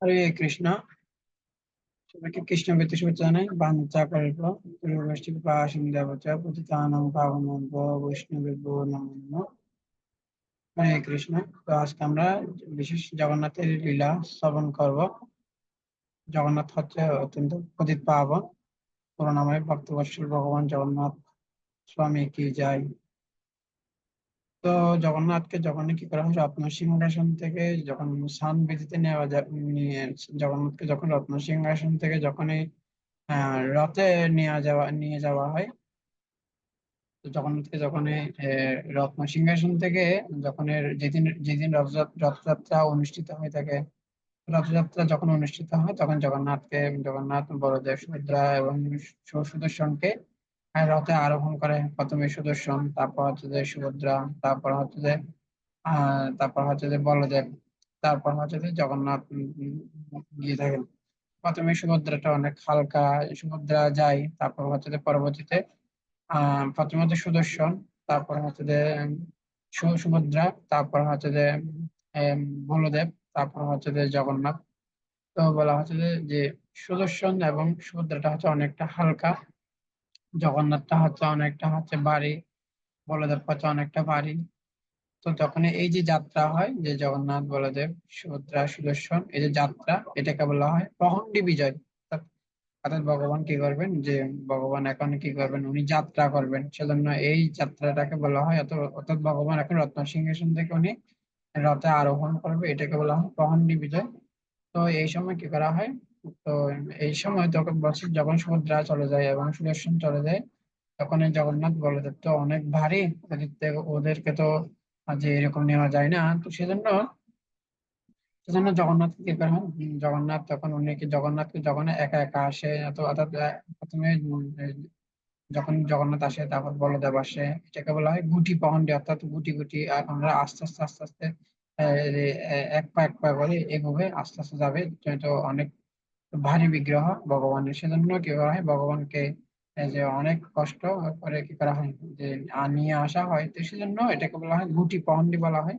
হরে কৃষ্ণ। সবাইকে কৃষ্ণ বৃত্তি শুভেচ্ছা জানাই। বাঞ্ছা কল্প পূর্ববর্তী পাশিং দেবতা পতিতানাং পাবনেভ্যো বৈষ্ণবেভ্যো নমো নমঃ। হরে কৃষ্ণ। তো আজকে আমরা বিশেষ জগন্নাথের লীলা শ্রবণ করব। জগন্নাথ হচ্ছে অত্যন্ত পতিত পাবন করুণাময় ভক্তবৎসল ভগবান জগন্নাথ স্বামী কি যায়। তো জগন্নাথকে যখন কি করা হয় রত্ন সিংহাসন থেকে যখন স্নান বিধিতে নেওয়া যায়, জগন্নাথকে যখন রত্ন সিংহাসন থেকে যখনই রথে নিয়ে যাওয়া হয়। তো জগন্নাথকে যখন রত্ন সিংহাসন থেকে যখন যেদিন যেদিন রথযাত্রা অনুষ্ঠিত হয়ে থাকে, রথযাত্রা যখন অনুষ্ঠিত হয় তখন জগন্নাথ বলদেব সুভদ্রা এবং সুদর্শনকে রথে আরোহণ করে। প্রথমে সুদর্শন, তারপর হচ্ছে যে সুভদ্রা, তারপর হচ্ছে যে বলদেব, তারপর হচ্ছে যে জগন্নাথ গিয়ে থাকেন। প্রথমে সুভদ্রাটা অনেক হালকা, সুভদ্রা যায়, তারপর হচ্ছে যে পরবর্তীতে প্রথমে হচ্ছে সুদর্শন, তারপর হচ্ছে যে সুভদ্রা, তারপর হচ্ছে যে আম, বলদেব, তারপর হচ্ছে যে জগন্নাথ। তো বলা হচ্ছে যে সুদর্শন এবং সুভদ্রাটা হচ্ছে অনেকটা হালকা, জগন্নাথটা হচ্ছে অনেকটা হচ্ছে ভারী, বলদেব হচ্ছে অনেকটা ভারী। তো তখন এই যে যাত্রা হয়, যে জগন্নাথ বলদেব সুভদ্রা সুদর্শন, এই যে যাত্রা, এটাকে বলা হয় পহন্ডি বিজয়। অর্থাৎ ভগবান কি করবেন, যে ভগবান এখন কি করবেন, উনি যাত্রা করবেন, সেজন্য এই যাত্রাটাকে বলা হয় অর্থাৎ ভগবান এখন রত্ন সিংহাসন থেকে উনি রথে আরোহণ করবে, এটাকে বলা হয় পহন্ডি বিজয়। তো এই সময় কি করা হয়, তো এই সময় তখন বছর যখন সুভদ্রা চলে যায় এবং সুদর্শন চলে যায়, তখন এই জগন্নাথ বলদেব তো অনেক ভারী, ওদেরকে তো যে এরকম নেওয়া যায় না। তো সেজন্য জগন্নাথ কি করা হয়, জগন্নাথকে যখন একা একা আসে, তো অর্থাৎ প্রথমে যখন জগন্নাথ আসে, তারপর বলদেব আসে, এটাকে বলা হয় গুটি পহন্ডি, অর্থাৎ গুটি গুটি। আর আমরা আস্তে আস্তে আস্তে আস্তে এক পা করে এগোবে, আস্তে আস্তে যাবে। তো অনেক ভারী বিগ্রহ ভগবানের, সেজন্য কি করা হয়, ভগবানকে এই যে অনেক কষ্ট করে কি করা হয়, যে নিয়ে আসা হয়। তো সেজন্য এটাকে বলা হয় গুটি পহন্ডি বলা হয়।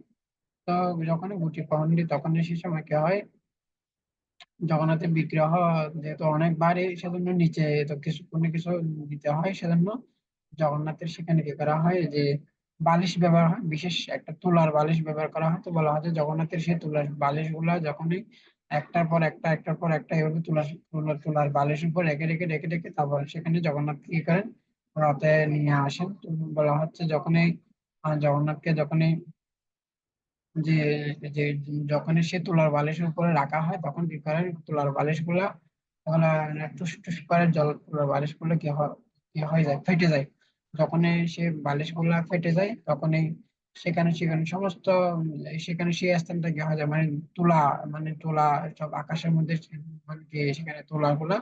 তো যখন গুটি পহন্ডি, তখন সে সময় কি হয়, জগন্নাথের বিগ্রহ যেহেতু অনেক ভারী, সেজন্য নিচে তো কিছু কোনো কিছু দিতে হয়। সেজন্য জগন্নাথের সেখানে কি করা হয়, যে বালিশ ব্যবহার হয়, বিশেষ একটা তুলার বালিশ ব্যবহার করা হয়। তো বলা হয় যে জগন্নাথের সেই তুলার বালিশ গুলা যখনই একটার পর একটা এভাবে তুলার বালিশ উপর রেখে রেখে রেখে রেখে তারপর সেখানে জগন্নাথ কি করেন, রথে নিয়ে আসেন। তো বলা হচ্ছে যখনই জগন্নাথকে যখনই যে যে যখনই সে তুলার বালিশের উপরে রাখা হয়, তখন কি করে তুলার বালিশ গুলা তখন টুস টুস করে জল, তুলার বালিশ গুলো কি হয়ে যায়, ফেটে যায়। যখনই সে বালিশ গুলা ফেটে যায়, তখনই সেখানে সেখানে সমস্ত সেখানে সেই স্থানটা কি হয়ে যায়, তুলা তুলা সব আকাশের মধ্যে মানে কি সেখানে তুলা গুলা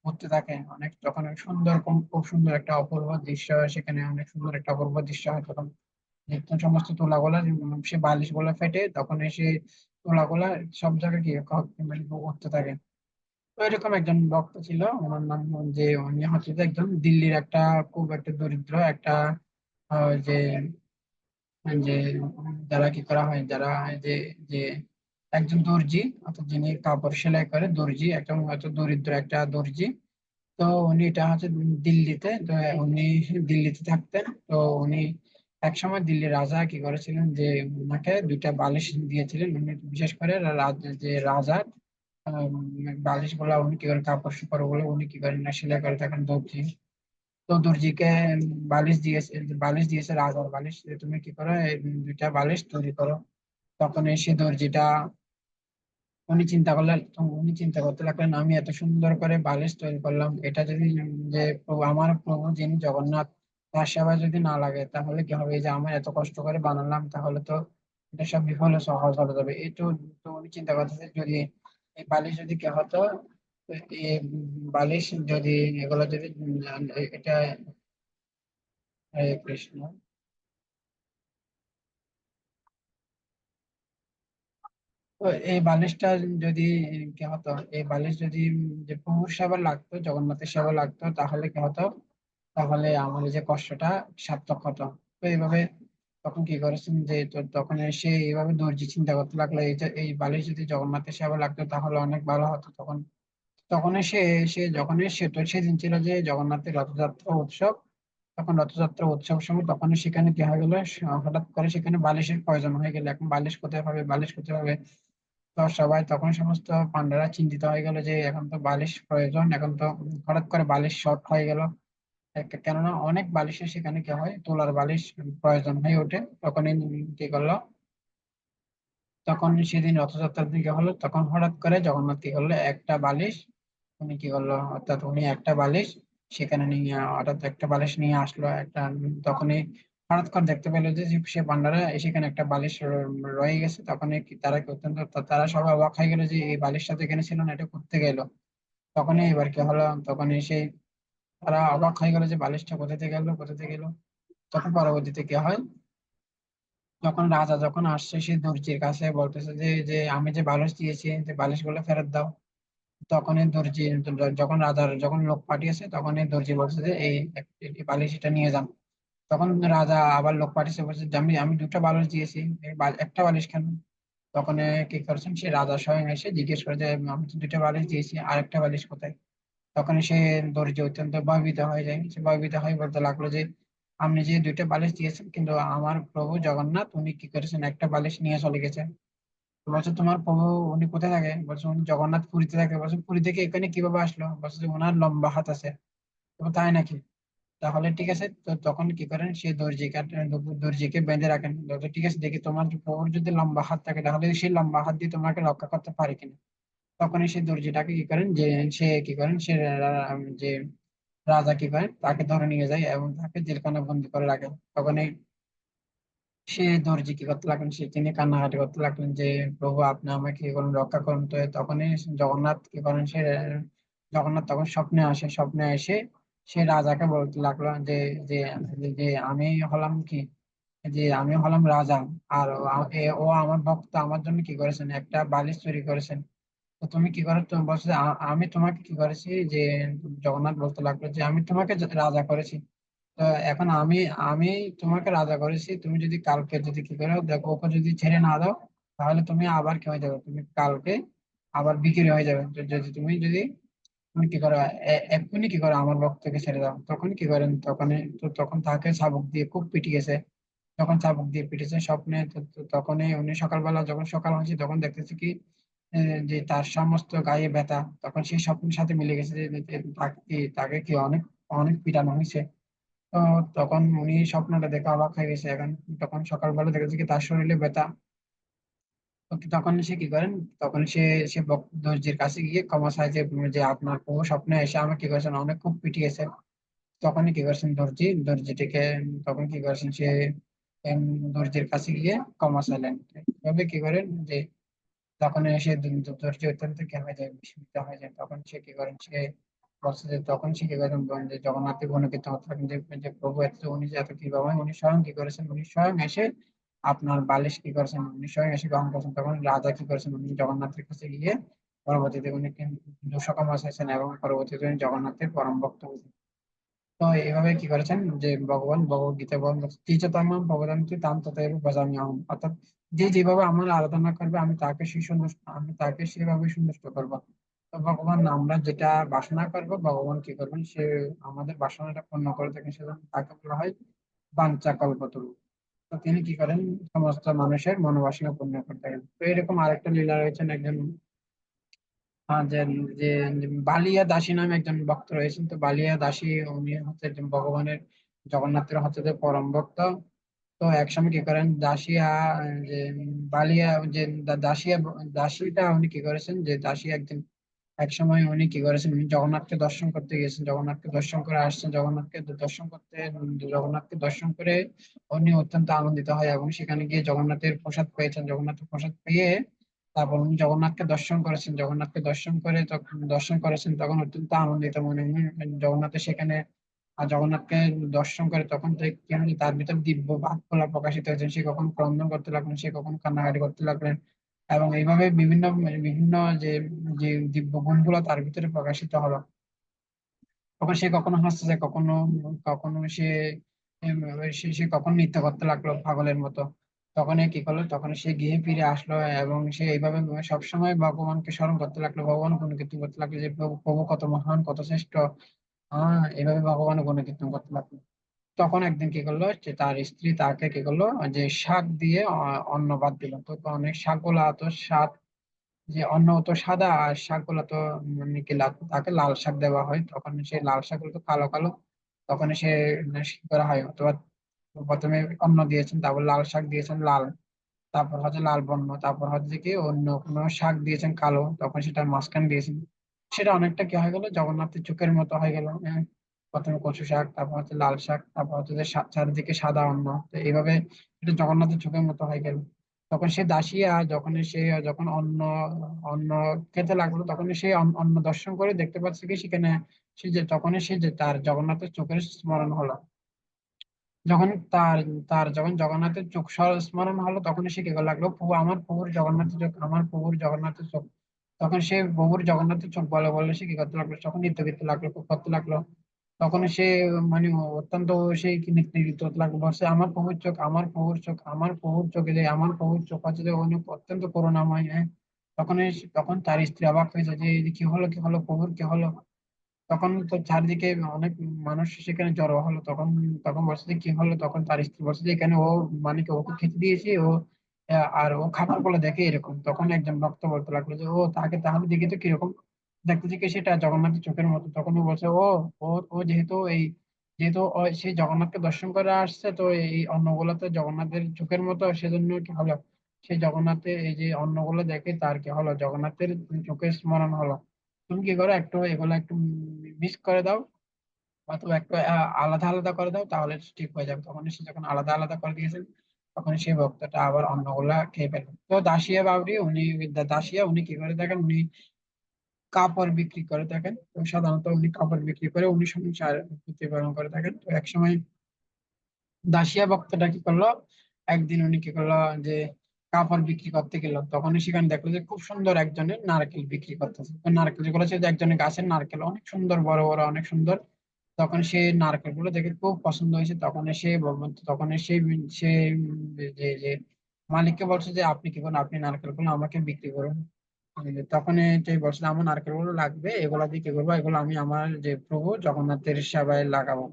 উঠতে থাকে। অনেক তখন সুন্দর, খুব সুন্দর একটা অপূর্ব দৃশ্য, সেখানে অনেক সুন্দর একটা অপূর্ব দৃশ্য হয় তখন। দেখতেন সমস্ত তুলাগুলা, সে বালিশ গুলা ফেটে তখন এসে তুলাগুলা সব জায়গায় কি উঠতে থাকে। তো এরকম একজন ভক্ত ছিল, ওনার নাম, যে উনি হচ্ছে যে একদম দিল্লির একটা খুব একটা দরিদ্র একটা যে যে যারা কি করা হয়, যারা যে যে একজন দর্জি, অর্থাৎ যিনি কাপড় সেলাই করে, দর্জি, একদম হয়তো দরিদ্র একটা দর্জি। তো উনি এটা হচ্ছে দিল্লিতে, তো উনি দিল্লিতে থাকতেন। তো উনি একসময় দিল্লির রাজা কি করেছিলেন, যে ওনাকে দুইটা বালিশ দিয়েছিলেন। উনি বিশেষ করে যে রাজার বালিশ গুলা উনি কি করেন, কাপড় চোপড় গুলো উনি কি করেন না সেলাই করে থাকেন, দর্জি। তো দর্জিকে বালিশ দিয়েছে রাজার বালিশ, যে তুমি কি করো, এই দুইটা বালিশ তৈরি করো। তখন এসে দর্জিটা, উনি চিন্তা করতে লাগলেন, আমি এত সুন্দর করে বালিশ তৈরি করলাম, এটা যদি যে আমার প্রভু যিনি জগন্নাথ, তার সেবা যদি না লাগে তাহলে কি হবে, এই যে আমার এত কষ্ট করে বানালাম, তাহলে তো এটা সব বিফলে সহজ হয়ে যাবে। একটু, তো উনি চিন্তা করতেছে, যদি এই বালিশ যদি কি হতো, তো এই বালিশ যদি এগুলো যদি এটা হরে কৃষ্ণ। তো এই বালিশটা যদি কি হতো, এই বালিশ যদি যে প্রভুর সেবা লাগতো, জগন্নাথের সেবা লাগতো, তাহলে কি হতো, তাহলে আমার এই যে কষ্টটা সার্থক হতো। তো এইভাবে তখন কি করেছেন যে তখন সে এইভাবে দর্জি চিন্তা করতে লাগলো, এই বালিশ যদি জগন্নাথের সেবা লাগতো তাহলে অনেক ভালো হতো। তখন তখন সে সে যখন সে তো সেদিন ছিল যে জগন্নাথের রথযাত্রা উৎসব। তখন রথযাত্রা উৎসব সময় তখন সেখানে কি হয়ে গেল, হঠাৎ করে সেখানে বালিশের প্রয়োজন হয়ে গেল। এখন বালিশ কোথায় পাবে, বালিশ কোথায় পাবে? তো সবাই তখন সমস্ত পান্ডারা চিন্তিত হয়ে গেল যে এখন তো বালিশ প্রয়োজন, এখন তো হঠাৎ করে বালিশ শর্ট হয়ে গেল। কেননা অনেক বালিশের সেখানে কি হয়, তোলার বালিশ প্রয়োজন হয়ে ওঠে। তখনই কি করলো, তখন সেদিন রথযাত্রার দিকে হলো, তখন হঠাৎ করে জগন্নাথ কি করলো, একটা বালিশ উনি কি করলো, অর্থাৎ উনি একটা বালিশ সেখানে নিয়ে, হঠাৎ একটা বালিশ নিয়ে আসলো একটা। তখনই হঠাৎ করে দেখতে পেলো যে সে পান্ডারা সেখানে একটা বালিশ রয়ে গেছে। তখন তারা কি অত্যন্ত তারা সবাই অবাক হয়ে গেল যে এই বালিশটা তো এখানে ছিল না, এটা করতে গেল। তখনই এবার কি হলো, তখন সেই তারা অবাক হয়ে গেল যে বালিশটা কোথাতে গেল, কোথাতে গেল। তখন পরবর্তীতে কি হয়, যখন রাজা যখন আসছে সে দর্জির কাছে বলতেছে যে যে আমি যে বালিশ দিয়েছি, যে বালিশ গুলো ফেরত দাও। তখন এই দর্জি, যখন রাজার যখন লোক পাঠিয়েছে তখন এই দর্জি বলছে যে এই বালিশ এটা নিয়ে যান। তখন রাজা আবার লোক পাঠিয়েছে, বলছে যে আমি আমি দুটো বালিশ দিয়েছি, একটা বালিশ কেন? তখন কি করছেন, সে রাজা স্বয়ং এসে জিজ্ঞেস করে যে আমি তো দুটো বালিশ দিয়েছি, আরেকটা বালিশ কোথায়? তখন সে দর্জি অত্যন্ত ভয়ভীত হয়ে যায়। সে ভয়ভীত হয়ে বলতে লাগলো যে আপনি যে দুইটা বালিশ দিয়েছেন, কিন্তু আমার প্রভু জগন্নাথ উনি কি করেছেন, একটা বালিশ নিয়ে চলে গেছে। তো বলছে তোমার প্রভু উনি কোথায় থাকে? বলছে উনি জগন্নাথ পুরীতে থাকে। বলছে পুরী থেকে এখানে কিভাবে আসলো? বলছে যে ওনার লম্বা হাত আছে। তো তাই নাকি? তাহলে ঠিক আছে। তো তখন কি করেন, সে দর্জিকে বেঁধে রাখেন। বলছে, ঠিক আছে, দেখি তোমার প্রভুর যদি লম্বা হাত থাকে তাহলে সেই লম্বা হাত দিয়ে তোমাকে রক্ষা করতে পারে কিনা। তখনই সেই দর্জিটাকে কি করেন, যে সে কি করেন, যে রাজা কি করেন, তাকে ধরে নিয়ে যায় এবং তাকে জেলখানা বন্দি করে রাখে। তখন সে দর্জি কি করতে লাগলেন, সে তিনি কান্নাকাটি করতে লাগলেন যে প্রভু আপনি আমাকে কি করুন, রক্ষা করুন। তো তখনই জগন্নাথ কি করেন, জগন্নাথ তখন স্বপ্নে আসে। স্বপ্নে এসে সে রাজাকে বলতে লাগলো যে যে যে আমি হলাম কি, যে আমি হলাম রাজা, আর ও আমার ভক্ত, আমার জন্য কি করেছেন, একটা বালিশ চুরি করেছেন। তো তুমি কি করে, তুমি বলছো যে আমি তোমাকে কি করেছি, যে জগন্নাথ বলতে লাগলো যে আমি তোমাকে রাজা করেছি। তো এখন আমি আমি তোমাকে রাজা করেছি, তুমি যদি কালকে যদি কি করো দেখো, ওকে যদি ছেড়ে না দাও, তাহলে তুমি আবার কি হয়ে যাবে, তুমি কালকে আবার বিক্রি হয়ে যাবে। যদি তুমি তুমি কি করো, এক্ষুনি কি করো আমার ভক্তকে ছেড়ে দাও। তখন কি করেন, তখন তাকে চাবুক দিয়ে খুব পিটিয়েছে। যখন চাবুক দিয়ে পিটেছে স্বপ্নে, তখনই উনি সকালবেলা যখন সকাল হয়েছে তখন দেখতেছে কি, যে তার সমস্ত গায়ে ব্যথা। তখন সেই স্বপ্নের সাথে মিলে গেছে যে তাকে কি অনেক অনেক পিটানো হয়েছে। তো তখন উনি স্বপ্নটা দেখে অবাক হয়ে গেছে। এখন তখন সকালবেলা দেখেছে কি তার শরীরে ব্যথা। তো তখন সে কি করেন, তখন সে দর্জির কাছে গিয়ে ক্ষমা চায় যে যে আপনার প্রভু স্বপ্নে এসে আমাকে কি করেছেন, অনেক খুব পিটিয়েছে। তখনই কি করছেন দর্জিটিকে, তখন কি করছেন সে উম, দর্জির কাছে গিয়ে ক্ষমা চাইলেন। এভাবে কি করেন যে তখন সে দর্জি অত্যন্ত কি হয়ে যায়, বিস্মিত হয়ে যায়। তখন সে কি করেন, সে বলছে যে তখন সে কি করেন, যে জগন্নাথের গুণকীর্ত হতে থাকেন যে যে প্রভু এত উনি যে এত কৃপাময়, উনি স্বয়ং কি করেছেন, উনি স্বয়ং এসে আপনার বালিশ কি করেছেন, উনি স্বয়ং এসে গ্রহণ করেছেন। তখন রাজা কি করেছেন, উনি জগন্নাথের কাছে গিয়ে পরবর্তীতে উনি দুশো ক্ষমা চাইছেন এবং পরবর্তীতে উনি জগন্নাথের পরম ভক্ত হয়েছেন। তো এইভাবে কি করেছেন, যে ভগবান ভগবত গীতায় বলেন, তীর্থতমম ভবদান্তি তাম তথায় ভজামি অহম। অর্থাৎ যে যেভাবে আমার আরাধনা করবে আমি তাকে সেভাবে সন্তুষ্ট করবো। তো ভগবান আমরা যেটা বাসনা করবো, ভগবান কি করবেন, সে আমাদের বাসনাটা পূর্ণ করে থাকেন। সেজন্য তাকে বলা হয় বাঞ্ছা কল্পতরু। তো তিনি কি করেন, সমস্ত মানুষের মনোবাসনা পূর্ণ করে থাকেন। তো এরকম আরেকটা লীলা রয়েছেন, একজন যে যে বালিয়া দাসী নামে একজন ভক্ত রয়েছেন। তো বালিয়া দাসী উনি হচ্ছে একজন ভগবানের, জগন্নাথের হচ্ছে যে পরম ভক্ত। তো একসময় কি করেন, দাসিয়া যে বালিয়া যে দাসিয়া দাসীটা উনি কি করেছেন, যে দাসী একদিন এক সময় উনি কি করেছেন, উনি জগন্নাথকে দর্শন করতে গিয়েছেন, জগন্নাথকে দর্শন করে আসছেন। জগন্নাথকে দর্শন করে উনি অত্যন্ত আনন্দিত হয় এবং সেখানে গিয়ে জগন্নাথের প্রসাদ পেয়েছেন। জগন্নাথের প্রসাদ পেয়ে তারপর উনি জগন্নাথকে দর্শন করেছেন। জগন্নাথকে দর্শন করে তখন দর্শন করেছেন, তখন অত্যন্ত আনন্দিত মনে উনি জগন্নাথের সেখানে, আর জগন্নাথকে দর্শন করে তখন দেখলেন যে তার ভিতর দিব্য ভাবগুলা প্রকাশিত হয়েছে। সে কখন ক্রন্দন করতে লাগলেন, সে কখন কান্নাকাটি করতে লাগলেন, এবং এইভাবে বিভিন্ন বিভিন্ন যে যে দিব্য গুণগুলো তার ভিতরে প্রকাশিত হলো। তখন সে কখনো হাসতেছে, কখনো কখনো সে সে কখন নৃত্য করতে লাগলো পাগলের মতো। তখন কি করলো, তখন সে গিয়ে ফিরে আসলো এবং সে এইভাবে সবসময় ভগবানকে স্মরণ করতে লাগলো, ভগবান গুণকীর্তন করতে লাগলো যে প্রভু প্রভু কত মহান কত শ্রেষ্ঠ। এইভাবে ভগবানের গুণকীর্তন করতে লাগলো। তখন একদিন কি করলো, যে তার স্ত্রী তাকে কি করলো, যে শাক দিয়ে অন্ন ভাত দিল। তো অনেক শাকগুলা তো স্বাদ, যে অন্ন তো সাদা আর শাকগুলা তো মানে কি তাকে লাল শাক দেওয়া হয়, তখন সেই লাল শাকগুলো তো কালো কালো। তখন সে কি করা হয়, অথবা প্রথমে অন্ন দিয়েছেন, তারপর লাল শাক দিয়েছেন লাল, তারপর হচ্ছে লাল বর্ণ, তারপর হচ্ছে কি অন্য কোনো শাক দিয়েছেন কালো, তখন সেটার মাঝখান দিয়েছেন। সেটা অনেকটা কি হয়ে গেল, জগন্নাথের চোখের মতো হয়ে গেল। প্রথমে কচু শাক, তারপর হচ্ছে লাল শাক, তারপর হচ্ছে যে চারিদিকে সাদা অন্ন। তো এইভাবে এটা জগন্নাথের চোখের মতো হয়ে গেল। তখন সে দাসিয়া যখন সে যখন অন্ন অন্ন খেতে লাগলো, তখন সে অন্ন দর্শন করে দেখতে পাচ্ছে কি সেখানে, সে যে তখন সে যে তার জগন্নাথের চোখের স্মরণ হলো। যখন তার তার যখন জগন্নাথের চোখ স্মরণ হলো, তখন সে কি লাগলো, প্রভু আমার প্রভুর জগন্নাথের চোখ, আমার প্রভুর জগন্নাথের চোখ। তখন সে প্রভুর জগন্নাথের চোখ বলে বলে সে কি করতে লাগলো, তখন নৃত্য করতে লাগলো, খুব করতে লাগলো। তখন সে মানে অত্যন্ত সেই কি নৃত্য নৃত্য করতে লাগলো, বলছে আমার প্রভুর চোখ, আমার প্রভুর চোখ, আমার প্রভুর চোখে যে আমার প্রভুর চোখ আছে যে অনেক অত্যন্ত করুণাময়। তখন তখন তার স্ত্রী অবাক হয়েছে যে এই যে কি হলো, কি হলো প্রভুর কি হলো। তখন তো চারদিকে অনেক মানুষ সেখানে জড়ো হলো। তখন তখন বলছে যে কি হলো, তখন তার স্ত্রী বলছে যে এখানে ও মানে কি ওকে খেতে দিয়েছি ও, আর ও খাবার গুলো দেখে এরকম। তখন একজন ভক্ত বলতে লাগলো যে ও তাকে তাহলে দেখি তো কিরকম, দেখতেছি কি সেটা জগন্নাথের চোখের মতো। তখন ও বলছে ও ও ও যেহেতু যেহেতু সেই জগন্নাথকে দর্শন করে আসছে, তো এই অন্নগুলো তো জগন্নাথের চোখের মতো, সেজন্য কি হলো, সেই জগন্নাথের এই যে অন্নগুলো দেখে তার কি হলো, জগন্নাথের চোখের স্মরণ হলো। তুমি কি করো, একটু এগুলো একটু মিক্স করে দাও, অথবা একটু আলাদা আলাদা করে দাও, তাহলে ঠিক হয়ে যাবে। তখন সে যখন আলাদা আলাদা করে দিয়েছেন, তখন সেই ভক্তটা আবার অন্নগুলা খেয়ে ফেলেন। তো দাসিয়া বাবরি উনি, দাসিয়া উনি কি করে থাকেন, উনি কাপড় বিক্রি করে থাকেন। তো সাধারণত উনি কাপড় বিক্রি করে উনি সংসার প্রতিপালন করে থাকেন। তো একসময় দাসিয়া ভক্তটা কি করলো, একদিন উনি কি করলো, যে কাপড় বিক্রি করতে গেল, তখন সেখানে দেখলো যে খুব সুন্দর একজনের নারকেল বিক্রি করতেছে। তো নারকেল যেগুলো হচ্ছে যে একজনের গাছের নারকেল, অনেক সুন্দর বড় বড় অনেক সুন্দর। তখন সে নারকেল গুলো দেখে খুব পছন্দ হয়েছে। তখন সে তখন সে সে যে যে মালিককে বলছে যে আপনি কি করেন, আপনি নারকেল গুলো আমাকে বিক্রি করুন। তখন যে বলছে আমার নারকেল গুলো লাগবে, এগুলা দিয়ে কি করবো, এগুলো আমি আমার যে প্রভু জগন্নাথের সেবায় লাগাবো।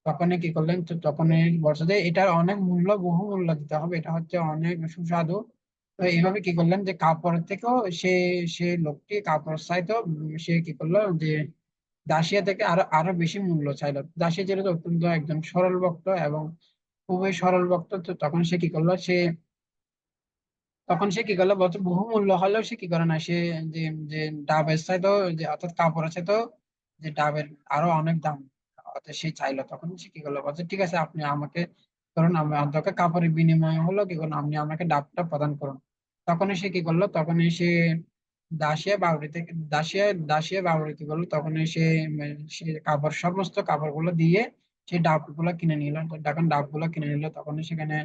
তখন কি করলেন, তো তখন বলছে যে এটার অনেক মূল্য, বহু মূল্য দিতে হবে, এটা হচ্ছে অনেক সুস্বাদু। তো এইভাবে কি করলেন, যে কাপড় থেকেও সে সে লোকটি কাপড় চাইতো, সে কি করলো, যে দাসিয়া থেকে আরো আরো বেশি মূল্য চাইলো। দাসিয়া ছিল তো অত্যন্ত একজন সরল ভক্ত এবং খুবই সরল ভক্ত। তো তখন সে কি করলো, সে কি করলো বলছে বহু মূল্য হলেও সে কি করে না, সে যে যে ডাবের চাইতো, যে অর্থাৎ কাপড়ের চাইতো যে ডাবের আরো অনেক দাম, অর্থাৎ সে চাইলো। তখন সে কি করলো, বলছে ঠিক আছে আপনি আমাকে করুন, আমি অন্তত কাপড়ের বিনিময়ে হলো কি করুন, আপনি আমাকে ডাবটা প্রদান করুন। তখন সে কি করলো, তখন সে দাসিয়া বাউরি থেকে দাসিয়া বাউরি কি করলো, তখন সে কাপড় সমস্ত কাপড়গুলো দিয়ে সে ডাবগুলো কিনে নিল। তখন ডাবগুলো কিনে নিল, তখন সেখানে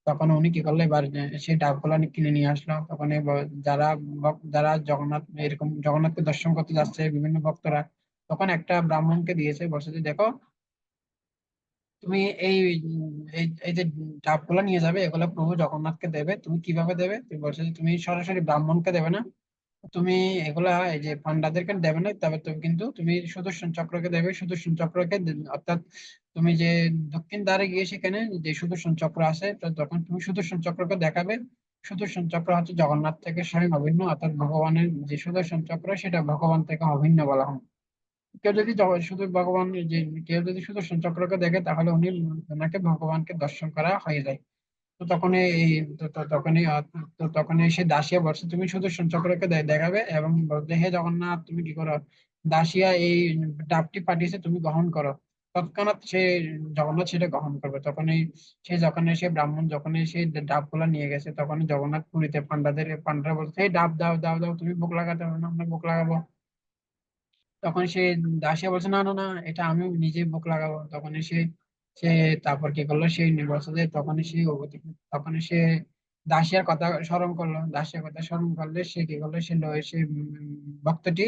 তখন উনি কি করলো, এবার সেই ডাবগুলো কিনে নিয়ে আসলো। তখন যারা যারা জগন্নাথ এরকম জগন্নাথকে দর্শন করতে যাচ্ছে বিভিন্ন ভক্তরা, তখন একটা ব্রাহ্মণকে দিয়েছে, বলছে যে দেখো তুমি এই এই এই যে ডাবগুলো নিয়ে যাবে, এগুলো প্রভু জগন্নাথকে দেবে। তুমি কিভাবে দেবে, তুমি বলছো যে তুমি সরাসরি ব্রাহ্মণকে দেবে না, তুমি এগুলা এই যে পান্ডাদেরকে দেবে না, তবে তুমি কিন্তু তুমি সুদর্শন চক্রকে দেবে। সুদর্শন চক্রকে অর্থাৎ তুমি যে দক্ষিণ দ্বারে গিয়ে সেখানে যে সুদর্শন চক্র আছে, তো তখন তুমি সুদর্শন চক্রকে দেখাবে। সুদর্শন চক্র হচ্ছে জগন্নাথ থেকে স্বয়ং অভিন্ন, অর্থাৎ ভগবানের যে সুদর্শন চক্র সেটা ভগবান থেকে অভিন্ন বলা হয়। কেউ যদি শুধু ভগবান যে কেউ যদি সুদর্শন চক্রকে দেখে, তাহলে উনি ওনাকে ভগবানকে দর্শন করা হয়ে যায়। তো তখন এই তখনই তো তখনই সে দাসিয়া বলছে তুমি সুদর্শন চক্রকে দেখাবে এবং বলতে হে জগন্নাথ তুমি কি করো, দাসিয়া এই ডাবটি পাঠিয়েছে তুমি গ্রহণ করো। তৎক্ষণাৎ সে জগন্নাথ সেটা গ্রহণ করবে। তখনই সে যখন সে ব্রাহ্মণ যখন সেই ডাবগুলা নিয়ে গেছে, তখন জগন্নাথ পুরীতে পান্ডারা বলছে এই ডাব দাও দাও দাও, তুমি ভোগ লাগাতে হবে না, আমরা ভোগ লাগাবো। তখন সে দাসিয়া বলছে না না না, এটা আমি নিজেই বুক লাগাবো। তখন সে সে তারপর কি করলো, সেই বলছে যে তখন সে তখন সে দাসিয়ার কথা স্মরণ করলো। দাসিয়ার কথা স্মরণ করলে সে কি করলো, সে ভক্তটি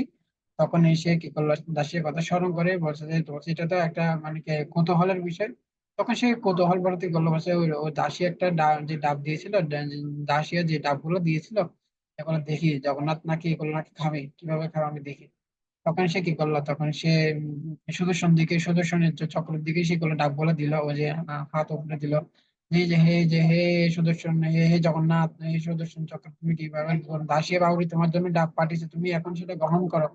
তখন সে কি করলো, দাসিয়ার কথা স্মরণ করে বলছে যে তো এটা তো একটা মানে কি কৌতূহলের বিষয়। তখন সে কৌতূহল ভর্তি করলো, বসে ও দাসী একটা যে ডাব দিয়েছিল, দাসিয়া যে ডাবগুলো দিয়েছিল, এখন দেখি জগন্নাথ নাকি এগুলো নাকি খাবে, কিভাবে খাবে আমি দেখি। তখন সে কি করলো, তখন সে সুদর্শন দিকে, সুদর্শনের যে চক্রের দিকে সেগুলো ডাকগুলো দিল, ও যে হাত উপরে দিল, যে হে সুদর্শন, হে জগন্নাথ, হে সুদর্শন চক্র, তুমি কিভাবে দাসিয়া বাউরি তোমার জন্য ডাব পাঠিয়েছে, তুমি এখন সেটা গ্রহণ করো।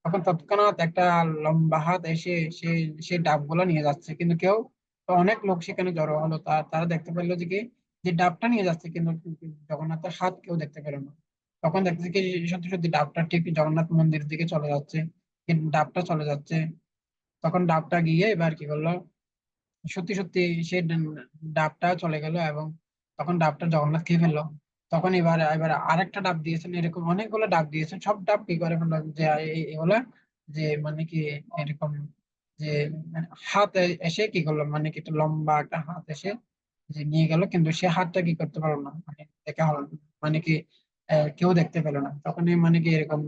তখন তৎক্ষণাৎ একটা লম্বা হাত এসে সে সে ডাবগুলো নিয়ে যাচ্ছে, কিন্তু কেউ, তো অনেক লোক সেখানে জড়ো হলো, তারা দেখতে পেলো যে কি, যে ডাবটা নিয়ে যাচ্ছে, কিন্তু জগন্নাথের হাত কেউ দেখতে পেলো না। তখন দেখতেছে কি, সত্যি সত্যি ডাবটা ঠিক জগন্নাথ মন্দিরের দিকে চলে যাচ্ছে, কিন্তু ডাবটা চলে যাচ্ছে। তখন ডাবটা গিয়ে এবার কি করলো, সত্যি সত্যি সেই ডাবটা চলে গেল, এবং তখন ডাবটা জগন্নাথ খেয়ে ফেললো। তখন এবার এবার আরেকটা ডাব দিয়েছেন, এরকম অনেকগুলো ডাব দিয়েছেন, সব ডাব কি করে ফেললো, যে এগুলা, যে মানে কি, এরকম যে হাত এসে কি করলো, মানে কি একটা লম্বা একটা হাত এসে যে নিয়ে গেল, কিন্তু সে হাতটা কি করতে পারলো না, মানে দেখা হলো না। মানে কি কেউ দেখতে পেলো না। তখন মানে কি এরকম,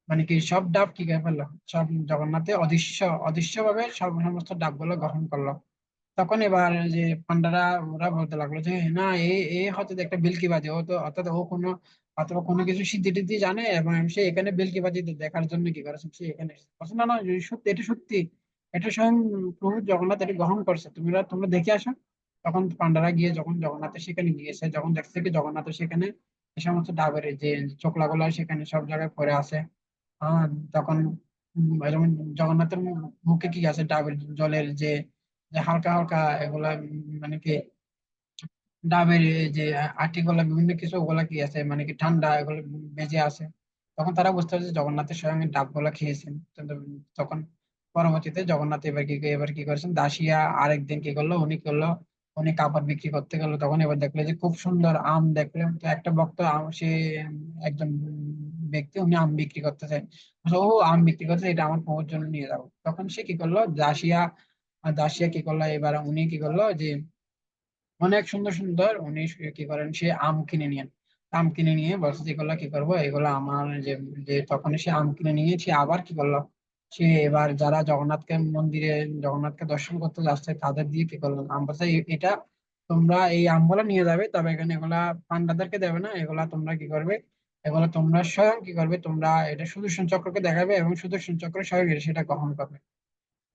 মানে কি সব ডাব কি করে ফেললো, সব জগন্নাথে অদৃশ্য, অদৃশ্য ভাবে সব সমস্ত ডাবগুলো গ্রহণ করলো। তখন এবার যে পান্ডারা, ওরা বলতে লাগলো যে না, এ হয়তো একটা বিলকিবাজি, ও তো অর্থাৎ ও কোনো, অথবা কোনো কিছু সিদ্ধি টিদ্ধি জানে, এবং সে এখানে বিলকিবাজি দেখার জন্য কি করেছে, সে এখানে এসেছে। বলছে, না না, সত্যি, এটা সত্যি, এটা স্বয়ং প্রভু জগন্নাথ এটা গ্রহণ করছে, তোমরা তোমরা দেখে আসো। তখন পান্ডারা গিয়ে যখন জগন্নাথের সেখানে গিয়েছে, যখন দেখছে কি জগন্নাথের সেখানে এই সমস্ত ডাবের যে চোখলা সেখানে সব জায়গায় পড়ে আছে। আহ তখন যেমন জগন্নাথের মুখে কি আছে, ডাবের জলের যে যে হালকা হালকা এগুলা, মানে কি ডাবের এই যে আটি গুলা, বিভিন্ন কিছু ওগুলা কি আছে, মানে কি ঠান্ডা, এগুলো বেজে আছে। তখন তারা বুঝতে পারছে যে জগন্নাথের স্বয়ং এই ডাব গুলা খেয়েছেন। তখন পরবর্তীতে জগন্নাথ এবার কি করেছেন, দাসিয়া আরেকদিন কি করলো, উনি করলো, উনি কাপড় বিক্রি করতে গেলো। তখন এবার দেখলো যে খুব সুন্দর আম দেখলেন, তো একটা ভক্ত সে একজন ব্যক্তি, উনি আম বিক্রি করতে চায়। ও আম বিক্রি করতে, এটা আমার প্রভুর জন্য নিয়ে যাবো। তখন সে কি করলো, দাসিয়া, দাসিয়া কি করলো, এবার উনি কি করলো যে অনেক সুন্দর সুন্দর উনি কি করেন, সে আম কিনে নিয়েন। আম কিনে নিয়ে বলছে যে এগুলা কি করবো, এগুলো আমার যে, যে তখন সে আম কিনে নিয়ে সে আবার কি করলো, সে এবার যারা জগন্নাথকে মন্দিরে, জগন্নাথকে দর্শন করতে যাচ্ছে তাদের দিয়ে কি করলো, আম বলছে এটা তোমরা এই আমগুলা নিয়ে যাবে, তবে এখানে এগুলা পান্ডাদেরকে দেবে না, এগুলা তোমরা কি করবে, এগুলা তোমরা স্বয়ং কি করবে, তোমরা এটা সুদর্শন চক্রকে দেখাবে, এবং সুদর্শন চক্র স্বয়ং সেটা গ্রহণ করবে।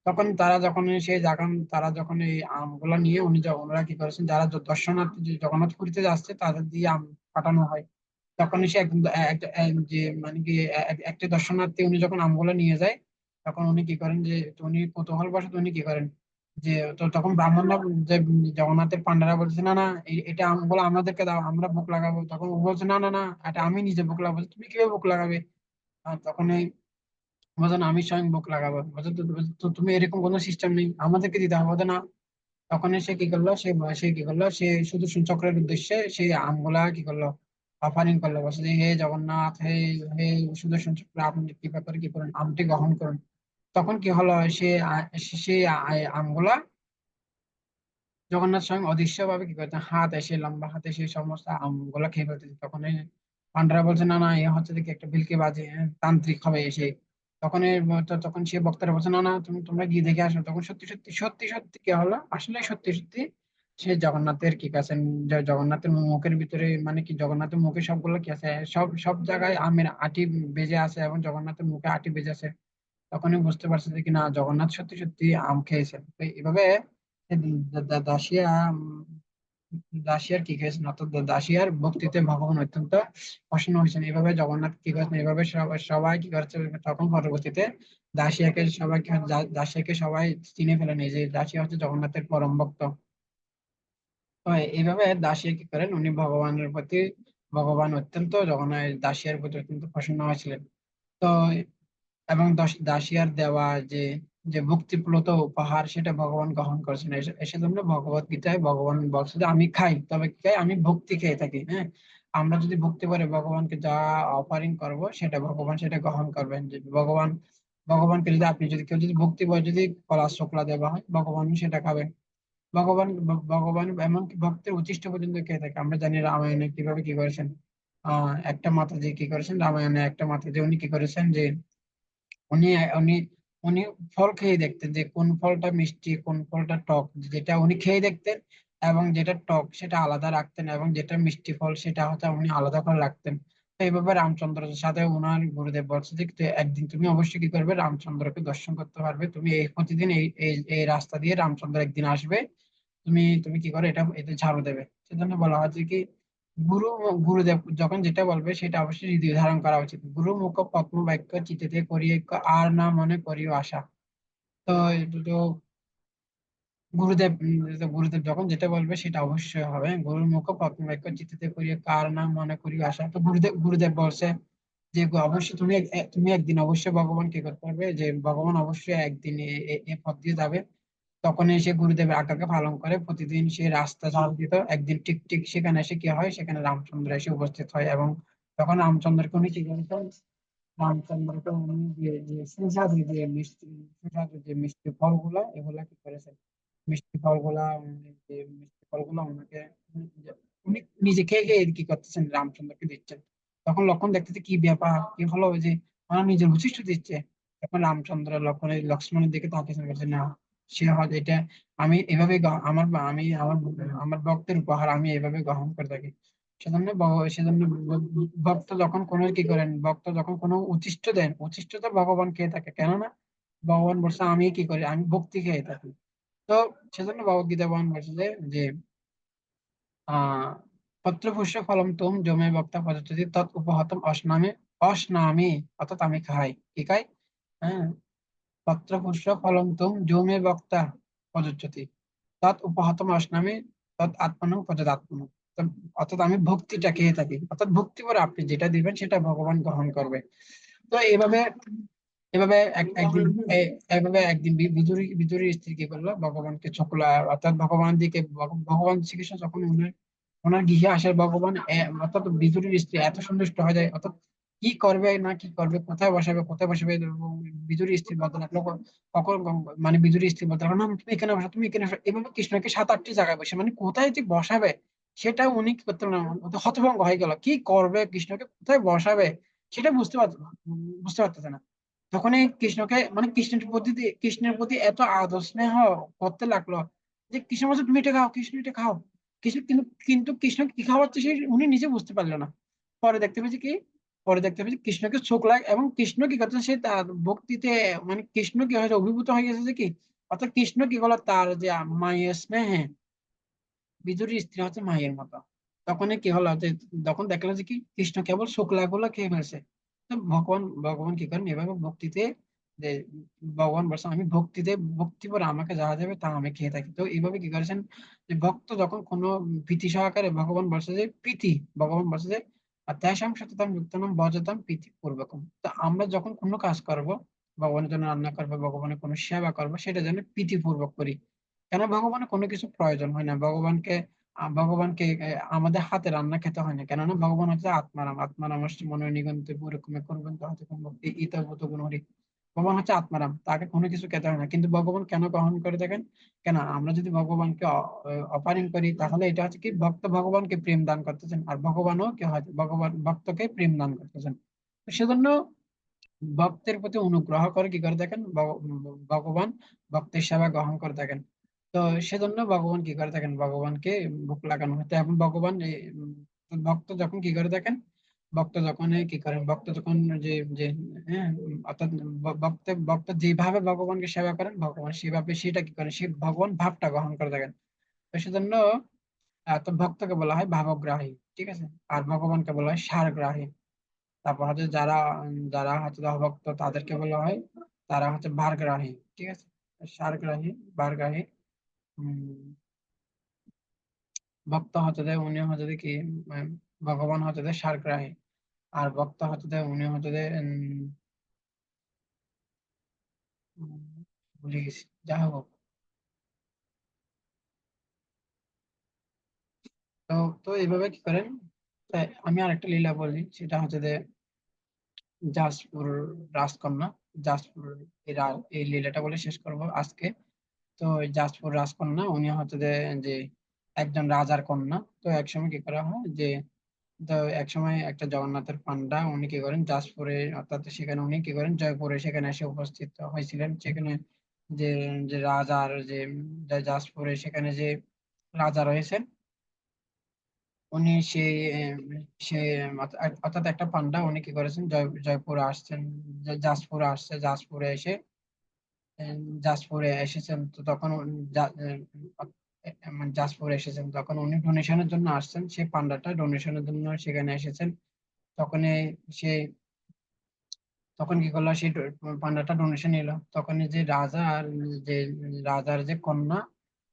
তখন তারা যখন সেই যখন তারা যখন এই আমগুলা নিয়ে ওনারা কি করেছেন, যারা দর্শনার্থী যে জগন্নাথ পুরীতে যাচ্ছে তাদের দিয়ে আম পাঠানো হয়। তখন সে যে মানে কি একটা দর্শনার্থী উনি যখন আমগুলো নিয়ে যায়, তখন উনি কি করেন, যে উনি কৌতূহল বশত উনি কি করেন, যে তো তখন ব্রাহ্মণরা, যে জগন্নাথের পান্ডারা বলছে, না না, এটা আমগুলো আমাদেরকে দাও, আমরা ভোগ লাগাবো। তখন ও বলছে, না না না, এটা আমি নিজে ভোগ লাগাবো। বলছে, তুমি কিভাবে ভোগ লাগাবে? তখন বলছেন আমি স্বয়ং বুক লাগাবো। বলছে, তো তুমি এরকম কোনো সিস্টেম নেই, আমাদেরকে দিতে হবে। বলছে, না। তখন সে কি করলো, সে কি করলো, সে সুদর্শন চক্রের উদ্দেশ্যে সেই আমগুলা কি করলো, অফারিং করলো। বলছে যে হে জগন্নাথ, হে হে সুদর্শন চক্র, আপনি কৃপা করে কি করুন, আমটি গ্রহণ করুন। তখন কি হলো, সেই আমগুলা জগন্নাথ স্বয়ং অদৃশ্য ভাবে কি করতেন, হাত এসে, লম্বা হাতে সেই সমস্ত আমগুলা খেয়ে ফেলতেছে। তখন এই পান্ডারা বলছে, না না, এ হচ্ছে দেখি একটা বিলকে বাজে, তান্ত্রিক হবে এসে। তখন তখন সে বক্তারা বলছে, না না, তোমরা গিয়ে দেখে আসো। তখন সত্যি সত্যি সত্যি সত্যি কি হলো, আসলে সত্যি সত্যি সে জগন্নাথের কি আছে, জগন্নাথের মুখের ভিতরে, মানে কি জগন্নাথের মুখে সবগুলো কি আছে, সব সব জায়গায় আমের আটি বেজে আছে, এবং জগন্নাথের মুখে আটি বেজে আছে। তখনই বুঝতে পারছে যে কি না, জগন্নাথ সত্যি সত্যি আম খেয়েছেন। তো এইভাবে সে দাসিয়া, দাসিয়ার কি খেয়েছেন, অর্থাৎ দাসিয়ার ভক্তিতে ভগবান অত্যন্ত প্রসন্ন হয়েছেন। এইভাবে জগন্নাথ কি করেছেন, এইভাবে সবাই সবাই কি করছে, তখন পরবর্তীতে দাসিয়াকে সবাই চিনে ফেলেন, এই যে দাসিয়া হচ্ছে জগন্নাথের পরম ভক্ত। তো এইভাবে দাসিয়া কি করেন, উনি ভগবানের প্রতি, ভগবান অত্যন্ত জগন্নাথ দাসিয়ার প্রতি অত্যন্ত প্রসন্ন হয়েছিলেন। তো এবং দাসিয়ার দেওয়া যে, যে ভক্তিপ্রত উপহার, সেটা ভগবান গ্রহণ করেছেন। এসে তোমরা ভগবত গীতায় ভগবান বলছে যে আমি খাই, তবে কি খাই, আমি ভক্তি খেয়ে থাকি। হ্যাঁ, আমরা যদি ভক্তি করে ভগবানকে যা অফারিং করব, সেটা ভগবান সেটা গ্রহণ করবেন। যে ভগবানকে যদি আপনি যদি কেউ যদি ভক্তি করে যদি কলা শুক্লা দেওয়া হয়, ভগবান সেটা খাবেন। ভগবান এমনকি ভক্তের উচ্ছিষ্ট পর্যন্ত খেয়ে থাকে। আমরা জানি রামায়ণে কিভাবে কি করেছেন, একটা মাতাজি কি করেছেন, রামায়ণে একটা মাতাজি উনি কি করেছেন, যে উনি উনি উনি ফল খেয়ে দেখতেন যে কোন ফলটা মিষ্টি কোন ফলটা টক, যেটা উনি খেয়ে দেখতেন, এবং যেটা টক সেটা আলাদা রাখতেন, এবং যেটা মিষ্টি ফল সেটা হচ্ছে উনি আলাদা করে রাখতেন। তো এইভাবে রামচন্দ্রের সাথে ওনার গুরুদেব বলছে যে একদিন তুমি অবশ্যই কি করবে, রামচন্দ্রকে দর্শন করতে পারবে, তুমি এই প্রতিদিন এই এই এই রাস্তা দিয়ে রামচন্দ্র একদিন আসবে, তুমি তুমি কি করে এটা এতে ঝাড়ু দেবে। সেজন্য বলা হয় যে কি গুরু গুরুদেব যখন যেটা বলবে সেটা অবশ্যই হৃদয় ধারণ করা উচিত। গুরু মুখ পদ্ম বাক্য চিত্তে করিয়ে আর না মনে করিও আশা। তো তো গুরুদেব যখন যেটা বলবে সেটা অবশ্যই হবে। গুরুর মুখ পদ্ম বাক্য চিত্তে করিয়ে কার না মনে করিও আশা। তো গুরুদেব বলছে যে অবশ্যই তুমি একদিন অবশ্যই ভগবান কি করতে পারবে, যে ভগবান অবশ্যই একদিন এ পথ দিয়ে যাবে। তখন এসে গুরুদেবের আজ্ঞাকে পালন করে প্রতিদিন সে রাস্তা ঝাড় দিত। একদিন ঠিক ঠিক সেখানে এসে কি হয়, সেখানে রামচন্দ্র এসে উপস্থিত হয়, এবং তখন রামচন্দ্রকে উনি কি করতেন, রামচন্দ্রকে উনি যে সুস্বাদু যে মিষ্টি, সুস্বাদু যে মিষ্টি ফলগুলা এগুলা কি করেছেন, মিষ্টি ফলগুলা যে মিষ্টি ফলগুলা ওনাকে উনি নিজে খেয়ে খেয়ে কি করতেছেন, রামচন্দ্রকে দিচ্ছেন। তখন লক্ষণ দেখতেছে কি ব্যাপার, কি হলো, ওই যে ওনার নিজের উচিষ্ট দিচ্ছে। তখন রামচন্দ্র লক্ষ্মণের দিকে তাকিয়ে বলছে না, সে হয়তো এটা আমি এভাবে আমি আমার ভক্তের উপহার আমি এভাবে গ্রহণ করে থাকি। সেজন্য ভক্ত যখন কোনো কি করেন, ভক্ত যখন কোনো উচিষ্ট দেন, উচিষ্ট তো ভগবান খেয়ে থাকে, কেননা ভগবান বলছে আমি কি করি, আমি ভক্তি খেয়ে থাকি। তো সেজন্য ভগবদ্গীতা ভগবান বলছে যে যে আহ পত্রপুষ্প ফলম তুম জমে বক্তা পদ্ধতি তৎ উপহতম অস্নামে অস্নামি, অর্থাৎ আমি খাই, কি খাই, হ্যাঁ, পত্রপুষ্প ফলম তুম জমে বক্তা প্রযোজ্যতি তৎ উপহতম অস্নামি তৎ আত্মনং প্রযোদাত্মনং। তো অর্থাৎ আমি ভক্তিটা খেয়ে থাকি, অর্থাৎ ভক্তি করে আপনি যেটা দিবেন সেটা ভগবান গ্রহণ করবে। তো এইভাবে এভাবে একদিন এইভাবে একদিন বিদুরীর স্ত্রী কি করলো, ভগবানকে ছোকলা, অর্থাৎ ভগবান দিকে ভগবান শ্রীকৃষ্ণ যখন ওনার গৃহে আসে, ভগবান অর্থাৎ বিদুরীর স্ত্রী এত সন্তুষ্ট হয়ে যায়, অর্থাৎ কি করবে না কি করবে, কোথায় বসাবে কোথায় বসাবে, এবং বিদুরী স্ত্রী বলতে লাগলো কখন, মানে বিদুরী স্ত্রী বলতে লাগলো না তুমি এখানে বসো তুমি এখানে বসো, এভাবে কৃষ্ণকে 7-8টি জায়গায় বসে মানে কোথায় যে বসাবে সেটা উনি কি করতে পারলেন না, হতভম্ব হয়ে গেল, কি করবে কৃষ্ণকে কোথায় বসাবে সেটা বুঝতে পারতেছে না। তখন এই কৃষ্ণকে মানে কৃষ্ণের প্রতি এত আদর স্নেহ করতে লাগলো যে কৃষ্ণ বলছে তুমি এটা খাও, কৃষ্ণ এটা খাও। কৃষ্ণ কিন্তু কৃষ্ণ কি খাওয়াচ্ছে সে উনি নিজে বুঝতে পারলো না। পরে দেখতে পেয়েছে কি, পরে দেখতে পেয়েছে কৃষ্ণকে চোখ লাগ, এবং কৃষ্ণ কি করছে সে তার ভক্তিতে, মানে কৃষ্ণ কি হয়েছে অভিভূত হয়ে গেছে যে কি, অর্থাৎ কৃষ্ণ কি করলো তার যে মায়ের স্নেহে, বিদুরীর স্ত্রী হচ্ছে মায়ের মতো। তখন কি হলো যে তখন দেখলো যে কি কৃষ্ণ কেবল শুক্লা গুলো খেয়ে ফেলছে। তো ভগবান কি করেন এভাবে ভক্তিতে, যে ভগবান বলছে আমি ভক্তিতে, ভক্তি করে আমাকে যাওয়া যাবে তা আমি খেয়ে থাকি। তো এইভাবে কি করেছেন যে ভক্ত যখন কোনো প্রীতি সহকারে, ভগবান বলছে যে প্রীতি, ভগবান বলছে যে তেষাং সততম যুক্তানাম ভজতাম প্রীতি পূর্বকম। তো আমরা যখন কোনো কাজ করব, ভগবানের জন্য রান্না করবো, ভগবানের কোনো সেবা করবো, সেটা যেন প্রীতি পূর্বক করি। কেন ভগবানের কোনো কিছু প্রয়োজন হয় না, ভগবানকে আমাদের হাতে রান্না খেতে হয় না, কেননা ভগবান হচ্ছে আত্মারাম, আত্মারাম হচ্ছে মনে নিগন্তে পুরুষমে করবেন তো হচ্ছে কোন ভক্তি ইতভূত গুণ হরি। ভগবান হচ্ছে আত্মারাম, তাকে কোনো কিছু খেতে হয় না, কিন্তু ভগবান কেন গ্রহণ করে দেখেন, কেন আমরা যদি ভগবানকে অপারিং করি তাহলে এটা হচ্ছে কি ভক্ত ভগবানকে প্রেম দান করতেছেন, আর ভগবানও কি হয় ভগবান ভক্তকে প্রেম দান করতেছেন। তো সেজন্য ভক্তের প্রতি অনুগ্রহ করে কি করে দেখেন, ভগবান ভক্তের সেবা গ্রহণ করে থাকেন। তো সেজন্য ভগবান কি করে থাকেন, ভগবানকে ভোগ লাগানো হতো, এবং ভগবান ভক্ত যখন কি করে দেখেন, ভক্ত যখন কি করেন, ভক্ত যখন যে যে হ্যাঁ অর্থাৎ ভক্ত যেভাবে ভগবানকে সেবা করেন, ভগবান সেভাবে সেটা কি করেন, সে ভগবান ভাবটা গ্রহণ করে থাকেন। তো সেজন্য তো ভক্তকে বলা হয় ভাবগ্রাহী, ঠিক আছে, আর ভগবানকে বলা হয় সারগ্রাহী। তারপর হচ্ছে যারা যারা হচ্ছে অভক্ত তাদেরকে বলা হয় তারা হচ্ছে ভারগ্রাহী, ঠিক আছে, সারগ্রাহী, ভারগ্রাহী। উম, ভক্ত হচ্ছে যে উনি হচ্ছে যে কি উম, ভগবান হচ্ছে যে সারগ্রাহী, আর ভক্ত হচ্ছে যে উনি হচ্ছে যে উম, ভুলে গেছি, যা হোক। তো তো এইভাবে কি করেন, আমি আরেকটা লীলা বলি, সেটা হচ্ছে যে জাসপুর রাজকন্যা, জাসপুর এই লীলাটা বলে শেষ করব আজকে। তো ওই জাজপুর রাজকন্যা উনি হচ্ছে যে যে একজন রাজার কন্যা। তো একসময় কি করা হয় যে তো এক সময় একটা জগন্নাথের পান্ডা উনি কি করেন জাজপুরে, অর্থাৎ সেখানে উনি কি করেন জয়পুরে সেখানে এসে উপস্থিত হয়েছিলেন। সেখানে যে যে রাজার যে জাজপুরে সেখানে যে রাজা রয়েছেন উনি সে অর্থাৎ একটা পান্ডা উনি কি করেছেন জয়পুরে আসছেন, জাজপুরে আসছে, জাজপুরে এসেছেন। তো তখন মানে জাজপুরে এসেছেন তখন উনি ডোনেশনের জন্য আসছেন, সেই পান্ডাটা ডোনেশনের জন্য সেখানে এসেছেন। তখন সে তখন কি করলো, সেই পান্ডাটা ডোনেশন এলো। তখন এই যে রাজা আর যে রাজার যে কন্যা,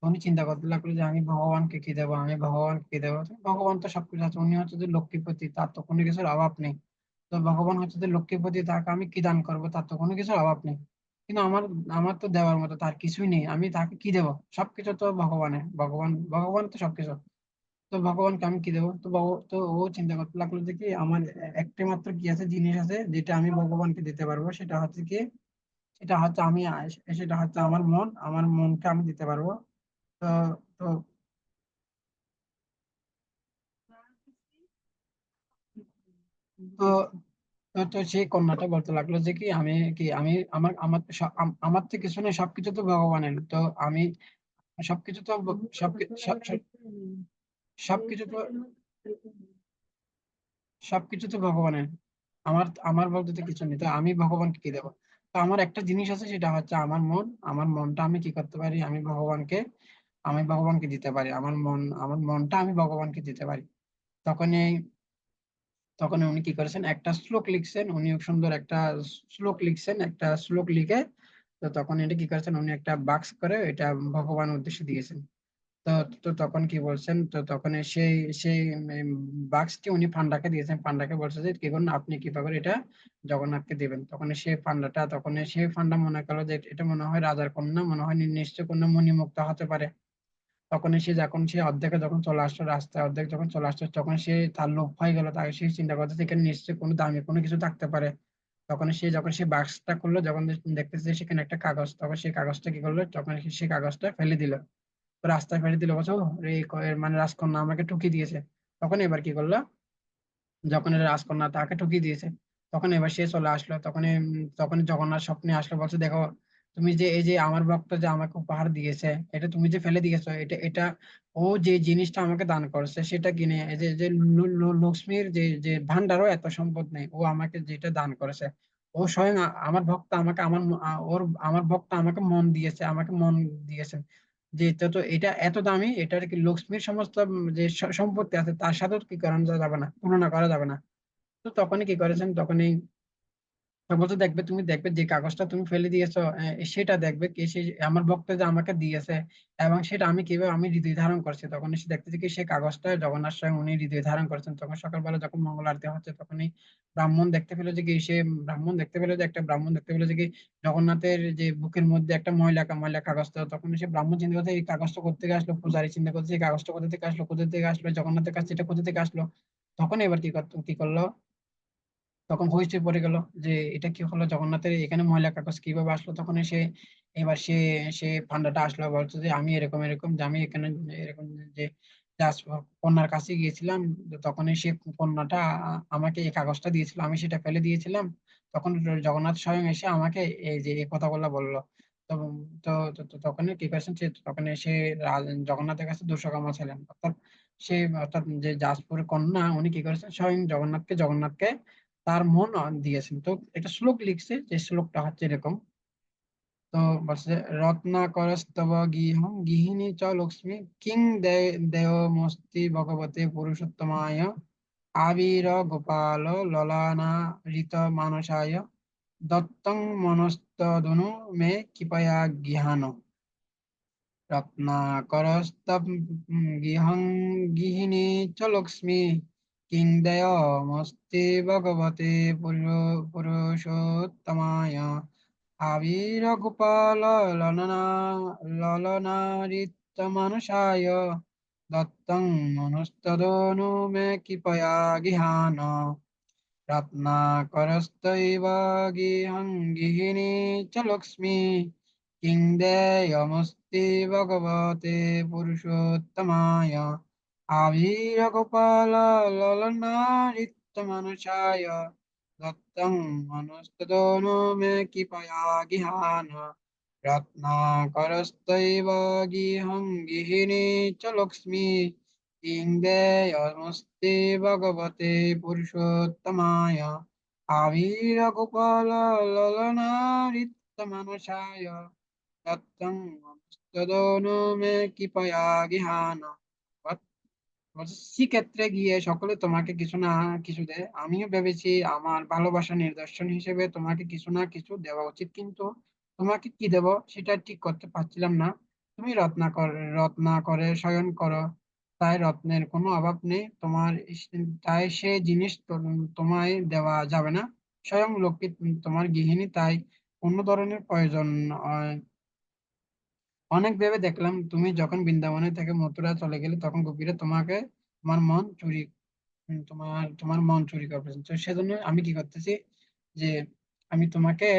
উনি চিন্তা করতে লাগলো যে আমি ভগবানকে কি দেবো, আমি ভগবানকে কি দেবো। তো ভগবান তো সবকিছু আছে, উনি হচ্ছে যে লক্ষ্মীপতি, তার তো কোনো কিছুর অভাব নেই। তো ভগবান হচ্ছে যে লক্ষ্মীপতি, তাকে আমি কি দান করবো, তার তো কোনো কিছুর অভাব নেই। কিন্তু আমার আমার তো দেওয়ার মতো তার কিছুই নেই, আমি তাকে কি দেবো, সবকিছু তো ভগবানের, ভগবান তো সবকিছু। তো ভগবানকে আমি কি দেবো, তো ও চিন্তা করতে লাগলো যে কি আমার একটা মাত্র কি আছে, জিনিস আছে যেটা আমি ভগবানকে দিতে পারবো, সেটা হচ্ছে কি, সেটা হচ্ছে সেটা হচ্ছে আমার মন, আমার মনকে আমি দিতে পারবো। তো তো তো তো সেই কন্যাটা বলতে লাগলো যে কি আমি কি আমি আমার আমার তো আমার তো কিছু নেই, সবকিছু তো ভগবানের। তো আমি সবকিছু তো সবকিছু তো সবকিছু তো ভগবানের, আমার আমার বলতে তো কিছু নেই, তো আমি ভগবানকে কি দেবো। তো আমার একটা জিনিস আছে, সেটা হচ্ছে আমার মন, আমার মনটা আমি কি করতে পারি, আমি ভগবানকে দিতে পারি, আমার মনটা আমি ভগবানকে দিতে পারি। তখন তখন উনি কি করেছেন, একটা শ্লোক লিখছেন, উনি খুব সুন্দর একটা শ্লোক লিখছেন, একটা শ্লোক লিখে তো তখন এটা কি করেছেন, উনি একটা বাক্স করে এটা ভগবানের উদ্দেশ্যে দিয়েছেন। তো তো তখন কি বলছেন, তো তখন সেই সেই বাক্সটি উনি পান্ডাকে দিয়েছেন, পান্ডাকে বলছে যে কি করুন, আপনি কি করে এটা জগন্নাথকে দিবেন। তখন সেই পান্ডাটা, তখন সেই পান্ডা মনে করলো যে এটা মনে হয় রাজার কন্যা, মনে হয় নিশ্চয় কোনো মণিমুক্তা হতে পারে। তখন যখন সে অর্ধেকে যখন চলে আসলো, রাস্তায় অর্ধেক যখন চলে আসলো, তখন সে তার লোভ হয়ে গেল, তাকে সে চিন্তা করতে এখানে নিশ্চয়ই কোনো দামি কোনো কিছু থাকতে পারে। তখন যখন সে বাক্সটা খুললো, যখন দেখতেছে সেখানে একটা কাগজ, তখন সেই কাগজটা কি করলো, তখন সেই কাগজটা ফেলে দিল, রাস্তায় ফেলে দিল, বলছো মানে রাজকন্যা আমাকে ঠুকি দিয়েছে। তখন এবার কি করলো, যখন এর রাজকন্যা তাকে ঠকিয়ে দিয়েছে, তখন এবার সে চলে আসলো। তখন জগন্নাথ স্বপ্নে আসলো, বলছে দেখো তুমি যে এই যে আমার ভক্ত যে আমাকে উপহার দিয়েছে, এটা তুমি যে ফেলে দিয়েছো, এটা ও যে জিনিসটা আমাকে দান করছে সেটা কিনে, এই যে যে লক্ষ্মীর যে যে ভান্ডারও এত সম্পদ নেই, ও আমাকে যেটা দান করেছে, ও স্বয়ং আমার ভক্ত আমাকে আমার ভক্ত আমাকে মন দিয়েছে, আমাকে মন দিয়েছে। যে তো এটা এত দামি, এটার কি লক্ষ্মীর সমস্ত যে সম্পত্তি আছে তার সাথে কি করা যাবে না, তুলনা করা যাবে না। তো তখনই কি করেছেন, তখনই বলতে দেখবে, তুমি দেখবে যে কাগজটা তুমি ফেলে দিয়েছো, সেটা দেখবে কি সে আমার ভক্ত যে আমাকে দিয়েছে, এবং সেটা আমি কিভাবে আমি হৃদয় ধারণ করছি। তখন সে দেখতেছে কি সেই কাগজটা জগন্নাথ স্বয়ং উনি হৃদয় ধারণ করছেন। তখন সকালবেলা যখন মঙ্গল আরতি হচ্ছে, তখনই ব্রাহ্মণ দেখতে পেলো যে কি সে ব্রাহ্মণ দেখতে পেলো যে একটা ব্রাহ্মণ দেখতে পেলো যে কি জগন্নাথের যে বুকের মধ্যে একটা ময়লা ময়লা কাগজ। তো তখন সে ব্রাহ্মণ চিন্তা করছে এই কাগজটা কোথা থেকে আসলো, পূজারী চিন্তা করছে এই কাগজটা কোথা থেকে আসলো, জগন্নাথের কাছে এটা কোথা থেকে আসলো। তখন এবার কি করলো, তখন হইচই পড়ে গেল যে এটা কি হলো, জগন্নাথের এখানে ময়লা কাগজ কিভাবে আসলো। তখন এবার সে পান্ডাটা আসলো, বলছে যে আমি এরকম এরকম যে আমি এখানে এরকম যে জাস্ট কন্যার কাছে গিয়েছিলাম, তো তখন সে কন্যাটা আমাকে এই কাগজটা দিয়েছিল, আমি সেটা ফেলে দিয়েছিলাম। তখন জগন্নাথ স্বয়ং এসে আমাকে এই যে এই কথাগুলো বললো। তো তখন কি করেছেন, তখন এসে জগন্নাথের কাছে 200 কামা ছিলেন, সে অর্থাৎ যে জাজপুরের কন্যা উনি কি করেছেন, স্বয়ং জগন্নাথকে তার মন দিয়েছেন। তো একটা শ্লোক লিখছে, যে শ্লোকটা হচ্ছে এরকম। তো বলছে রত্নাকরস্তব গৃহং গৃহিণী চ লক্ষ্মী কিং দেয় মস্তি ভগবতে পুরুষোত্তমায় আবির গোপাল ললানা ঋত মানসায় দত্তং মনস্তদনু মে কৃপয়া গৃহাণ রত্নাকরস্তব গৃহং গৃহিণী চ লক্ষ্মী কিং দেয়মস্তি ভগবতে পুরুষোত্তমায় আবিরগোপাল ললনা ললনারিতমানুষায় দত্তং মনুস্তদনু মে কৃপয়া গৃহাণ রত্নাকরস্তৈব গৃহং গৃহিণী চ লক্ষ্মী কিং দেয়মস্তি ভগবতে পুরুষোত্তমায় আবির গোপাল ললনারিত্যমানুষায় দত্তং মনস্তদনো মে কৃপয়া গৃহাণ রত্নাকরস্তৈব গৃহং গৃহিণী চ লক্ষ্মী কিং দেয়মস্তে ভগবতে পুরুষোত্তমায় আবির গোপাল ললনারিত্যমানুষায় দত্তং মনস্তদনো মে কৃপয়া গৃহাণ। বলছে, সেক্ষেত্রে গিয়ে সকলে তোমাকে কিছু না কিছু দেয়, আমিও ভেবেছি আমার ভালোবাসা নিদর্শন হিসেবে তোমাকে কিছু না কিছু দেওয়া উচিত, কিন্তু তোমাকে কি দেব সেটা ঠিক করতে পারছিলাম না। তুমি রত্নাকরে শয়ন করো, তাই রত্নের কোনো অভাব নেই তোমার, তাই সে জিনিস তোমায় দেওয়া যাবে না। স্বয়ং লক্ষ্মী তোমার গৃহিণী, তাই অন্য ধরনের প্রয়োজন। অনেক ভেবে দেখলাম তুমি যখন বৃন্দাবনে থেকে মথুরা চলে গেলে তখন গোপীরা তোমাকে তোমার মন চুরি তোমার মন চুরি করে ফেলেছে। তো সেজন্য আমি কি করতেছি যে আমি তোমাকে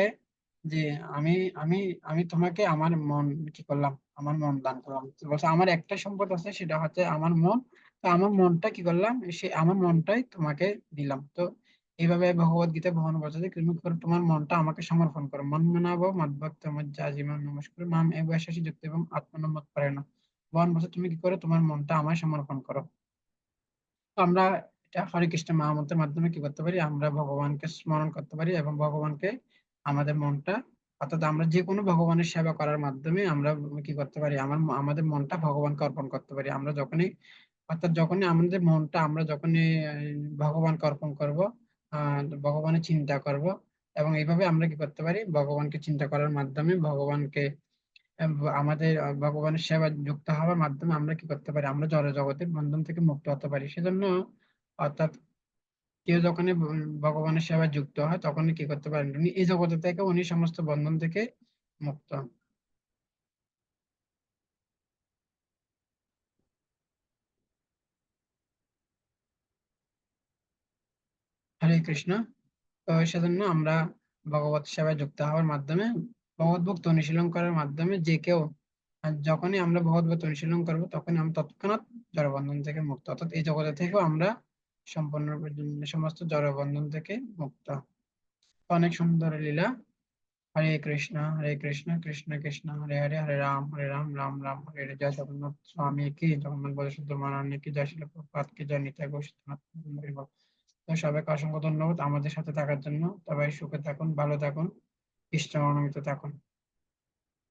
যে আমি আমি আমি তোমাকে আমার মন কি করলাম, আমার মন দান করলাম। তো বলছে আমার একটা সম্পদ আছে, সেটা হচ্ছে আমার মন। তো আমার মনটা কি করলাম, সে আমার মনটাই তোমাকে দিলাম। তো এইভাবে ভগবত গীতা ভগবান বলছে যে তুমি করো তোমার মনটা আমাকে সমর্পণ করো, মন মনাব মদ্ভক্ত মজ্জাজিমান নমস্কার মাম এব শেষে যুক্ত এবং আত্মনমত করে না। ভগবান বলছে তুমি কি করো, তোমার মনটা আমায় সমর্পণ করো। তো আমরা এটা হরে কৃষ্ণ মহামন্ত্রের মাধ্যমে কি করতে পারি, আমরা ভগবানকে স্মরণ করতে পারি এবং ভগবানকে আমাদের মনটা, অর্থাৎ আমরা যে কোনো ভগবানের সেবা করার মাধ্যমে আমরা কি করতে পারি, আমাদের মনটা ভগবানকে অর্পণ করতে পারি। আমরা যখনই, অর্থাৎ যখনই আমাদের মনটা আমরা যখনই ভগবানকে অর্পণ করব, ভগবানের চিন্তা করব, এবং এইভাবে আমরা কি করতে পারি, ভগবানকে চিন্তা করার মাধ্যমে ভগবানকে আমাদের ভগবানের সেবা যুক্ত হওয়ার মাধ্যমে আমরা কি করতে পারি, আমরা জড় জগতের বন্ধন থেকে মুক্ত হতে পারি। সেজন্য অর্থাৎ কেউ যখনই ভগবানের সেবায় যুক্ত হয় তখনই কি করতে পারেন, উনি এই জগতে থেকে উনি সমস্ত বন্ধন থেকে মুক্ত হন। হরে কৃষ্ণ। তো সেজন্য আমরা ভগবত সেবায় যুক্ত হওয়ার মাধ্যমে, ভগবত ভক্তি অনুশীলন করার মাধ্যমে যে কেউ, আর যখনই আমরা ভগবত ভক্তি অনুশীলন করবো তখনই আমরা তৎক্ষণাৎ জড়বন্ধন থেকে মুক্ত, অর্থাৎ এই জগতে থেকেও আমরা সম্পূর্ণরূপে সমস্ত জড়বন্ধন থেকে মুক্ত। অনেক সুন্দর লীলা। হরে কৃষ্ণ হরে কৃষ্ণ কৃষ্ণ কৃষ্ণ হরে হরে, হরে রাম রাম রাম হরে হরে। জয় জগন্নাথ স্বামী কি, জগন্নাথ বলশুদ্ধ মারানি কি, জয় শিল প্রভুপাদ কি, জয় নিতাই গৌরনাথ। তো সবাইকে অসংখ্য ধন্যবাদ আমাদের সাথে থাকার জন্য। সবাই সুখে থাকুন, ভালো থাকুন, কৃষ্ণ মনোনীত থাকুন।